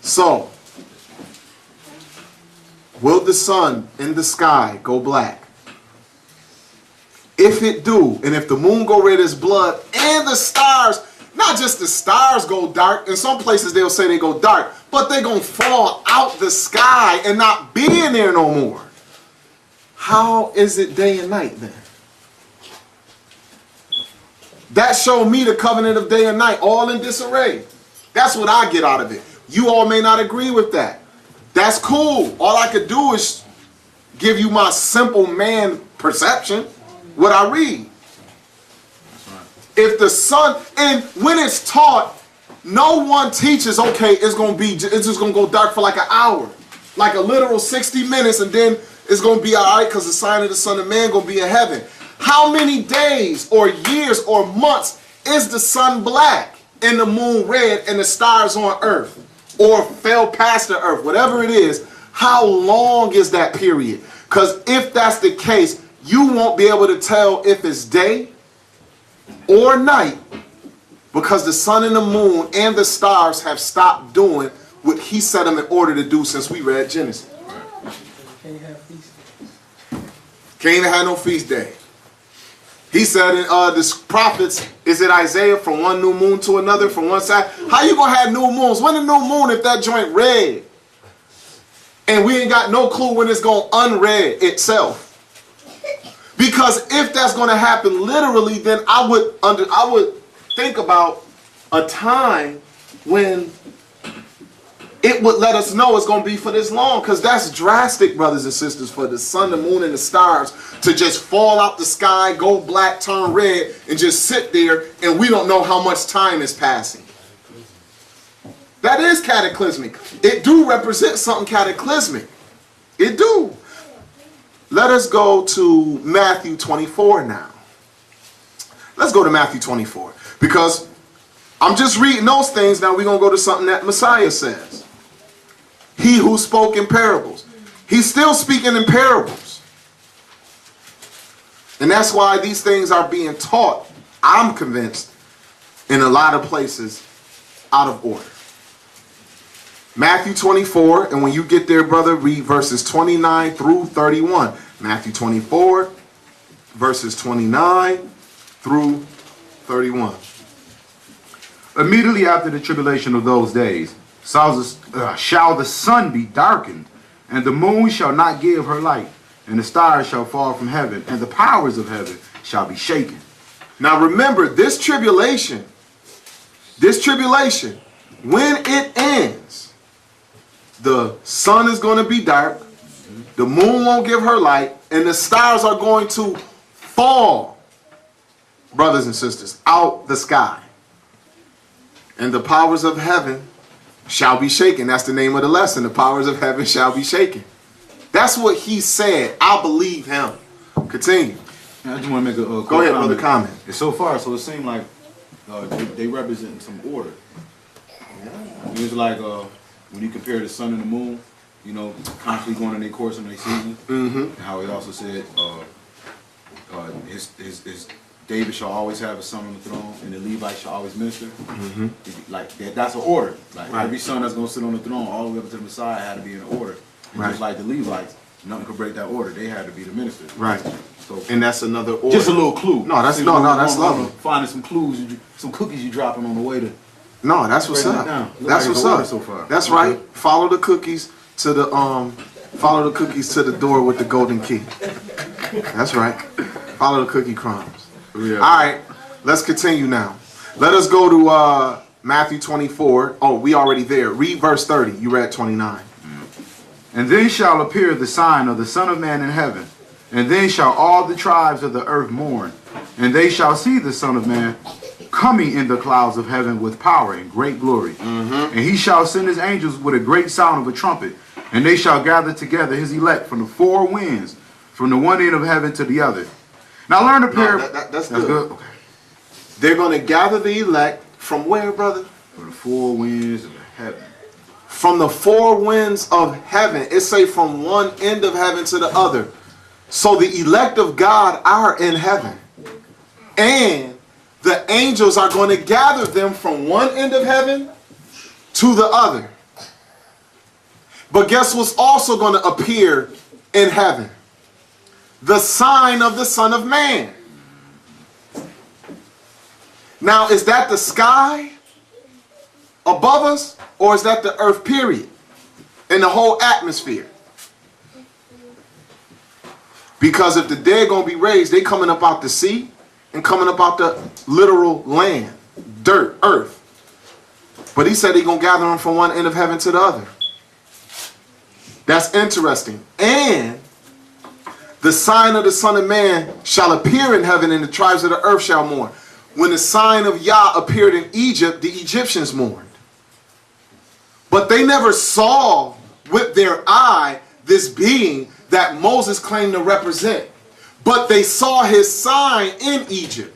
So, will the sun in the sky go black? If it do, and if the moon go red as blood, and the stars, not just the stars go dark, in some places they'll say they go dark, but they're going to fall out the sky and not be in there no more. How is it day and night then? That showed me the covenant of day and night, all in disarray. That's what I get out of it. You all may not agree with that. That's cool. All I could do is give you my simple man perception, what I read. If the sun, and when it's taught, no one teaches, okay, it's just going to go dark for like an hour. Like a literal 60 minutes, and then it's going to be all right because the sign of the Son of Man going to be in heaven. How many days or years or months is the sun black and the moon red and the stars on earth? Or fell past the earth, whatever it is, how long is that period? Because if that's the case, you won't be able to tell if it's day or night, because the sun and the moon and the stars have stopped doing what he set them in order to do since we read Genesis. Can't have feast days. Can't even have no feast day. He said in the prophets, is it Isaiah, from one new moon to another, from one side? How you going to have new moons? When the new moon if that joint red? And we ain't got no clue when it's going to unred itself. Because if that's going to happen literally, then I would think about a time when it would let us know it's going to be for this long, because that's drastic, brothers and sisters, for the sun, the moon, and the stars to just fall out the sky, go black, turn red, and just sit there, and we don't know how much time is passing. That is cataclysmic. It do represent something cataclysmic. It do. Let us go to Matthew 24 now. Let's go to Matthew 24, because I'm just reading those things. Now we're going to go to something that Messiah says. He who spoke in parables. He's still speaking in parables. And that's why these things are being taught, I'm convinced, in a lot of places out of order. Matthew 24, and when you get there, brother, read verses 29 through 31. Matthew 24, verses 29 through 31. Immediately after the tribulation of those days, shall the sun be darkened, and the moon shall not give her light, and the stars shall fall from heaven, and the powers of heaven shall be shaken. Now remember, this tribulation, when it ends, the sun is going to be dark, the moon won't give her light, and the stars are going to fall, brothers and sisters, out the sky. And the powers of heaven shall be shaken. That's the name of the lesson. The powers of heaven shall be shaken. That's what he said. I believe him. Continue. I just want to make a go ahead, brother. Comment. And so far, so it seems like they represent some order. It's like when you compare the sun and the moon, you know, constantly going in their course and their season. And how he also said, his David shall always have a son on the throne, and the Levites shall always minister. Like that's an order. Like every son that's going to sit on the throne, all the way up to the Messiah, had to be in order. And just like the Levites, nothing could break that order. They had to be the ministers. Right. So, and that's another order. Just a little clue. No, that's that's lovely. Finding some clues, some cookies you dropping on the way to. No, that's what's up. That's what's up. So far. That's right. Follow the cookies to the door with the golden key. That's right. Follow the cookie crumbs. Yeah. All right, let's continue now. Let us go to Matthew 24. Oh, we already there. Read verse 30. You read 29. And then shall appear the sign of the Son of Man in heaven, and then shall all the tribes of the earth mourn, and they shall see the Son of Man coming in the clouds of heaven with power and great glory. And he shall send his angels with a great sound of a trumpet, and they shall gather together his elect from the four winds, from the one end of heaven to the other. Now learn a pair. That's good. Okay. They're going to gather the elect from where, brother? From the four winds of heaven. From the four winds of heaven. It say from one end of heaven to the other. So the elect of God are in heaven. And the angels are going to gather them from one end of heaven to the other. But guess what's also going to appear in heaven? The sign of the Son of Man. Now, is that the sky above us, or is that the earth, period? In the whole atmosphere? Because if the dead going to be raised, they coming up out the sea and coming up out the literal land, dirt, earth. But he said he going to gather them from one end of heaven to the other. That's interesting. And the sign of the Son of Man shall appear in heaven, and the tribes of the earth shall mourn. When the sign of Yah appeared in Egypt, the Egyptians mourned. But they never saw with their eye this being that Moses claimed to represent. But they saw his sign in Egypt.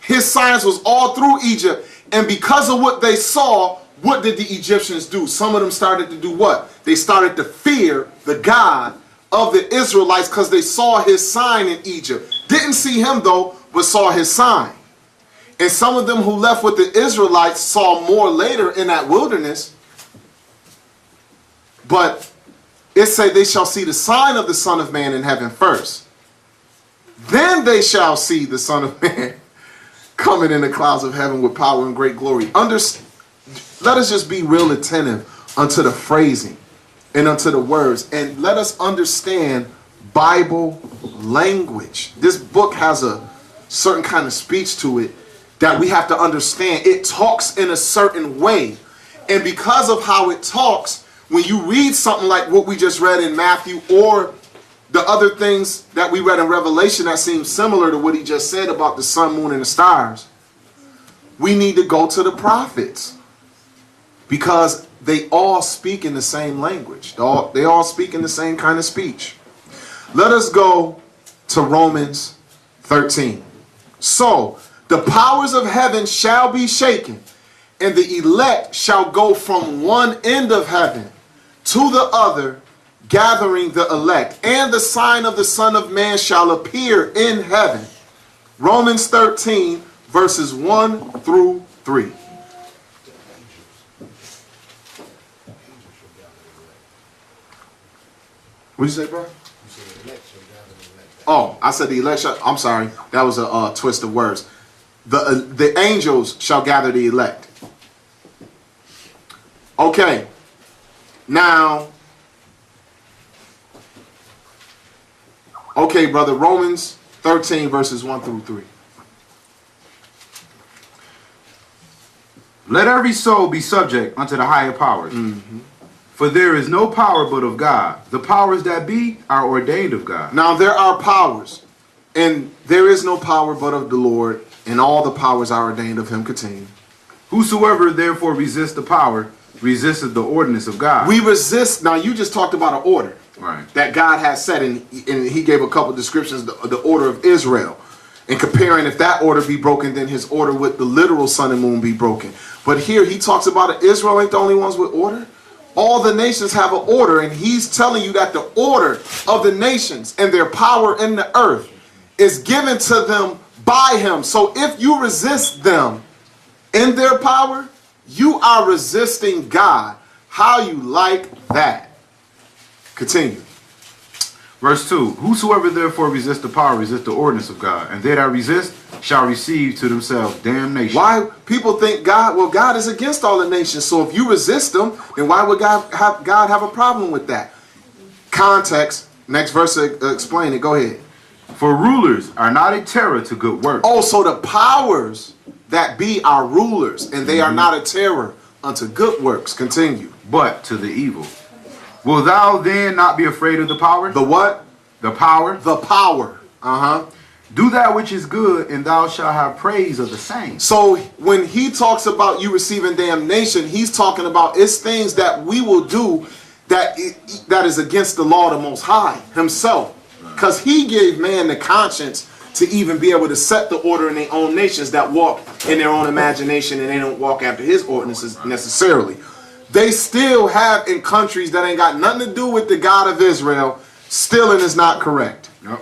His signs was all through Egypt. And because of what they saw, what did the Egyptians do? Some of them started to do what? They started to fear the God of the Israelites because they saw his sign in Egypt. Didn't see him though, but saw his sign. And some of them who left with the Israelites saw more later in that wilderness. But it said they shall see the sign of the Son of Man in heaven first. Then they shall see the Son of Man coming in the clouds of heaven with power and great glory. Let us just be real attentive unto the phrasing and unto the words. And let us understand Bible language. This book has a certain kind of speech to it that we have to understand. It talks in a certain way. And because of how it talks, when you read something like what we just read in Matthew or the other things that we read in Revelation that seem similar to what he just said about the sun, moon, and the stars, we need to go to the prophets because they all speak in the same language. They all speak in the same kind of speech. Let us go to Romans 13. So, the powers of heaven shall be shaken, and the elect shall go from one end of heaven to the other, gathering the elect. And the sign of the Son of Man shall appear in heaven. Romans 13, verses 1 through 3. What did you say, bro? Oh, I said the elect shall, I'm sorry. That was a twist of words. The angels shall gather the elect. Okay. Now, okay, brother, Romans 13, verses 1 through 3. Let every soul be subject unto the higher powers. For there is no power but of God. The powers that be are ordained of God. Now, there are powers, and there is no power but of the Lord, and all the powers are ordained of him. Continue. Whosoever therefore resists the power, resisteth the ordinance of God. We resist. Now, you just talked about an order. Right. That God has set, and he gave a couple descriptions, the order of Israel, and comparing if that order be broken, then his order with the literal sun and moon be broken. But here he talks about it. Israel ain't the only ones with order. All the nations have an order, and he's telling you that the order of the nations and their power in the earth is given to them by him. So if you resist them in their power, you are resisting God. How you like that? Continue. Verse 2. Whosoever therefore resists the power, resist the ordinance of God. And they that resist shall receive to themselves damnation. Why people think God is against all the nations. So if you resist them, then why would God have a problem with that? Context. Next verse explain it. Go ahead. For rulers are not a terror to good works. Oh, so the powers that be are rulers, and they are not a terror unto good works. Continue. But to the evil. Will thou then not be afraid of the power? The what? The power. The power. Do that which is good, and thou shalt have praise of the same. So when he talks about you receiving damnation, he's talking about it's things that we will do that is against the law of the Most High himself. Because he gave man the conscience to even be able to set the order in their own nations that walk in their own imagination and they don't walk after his ordinances necessarily. They still have in countries that ain't got nothing to do with the God of Israel, stealing is not correct. Yep.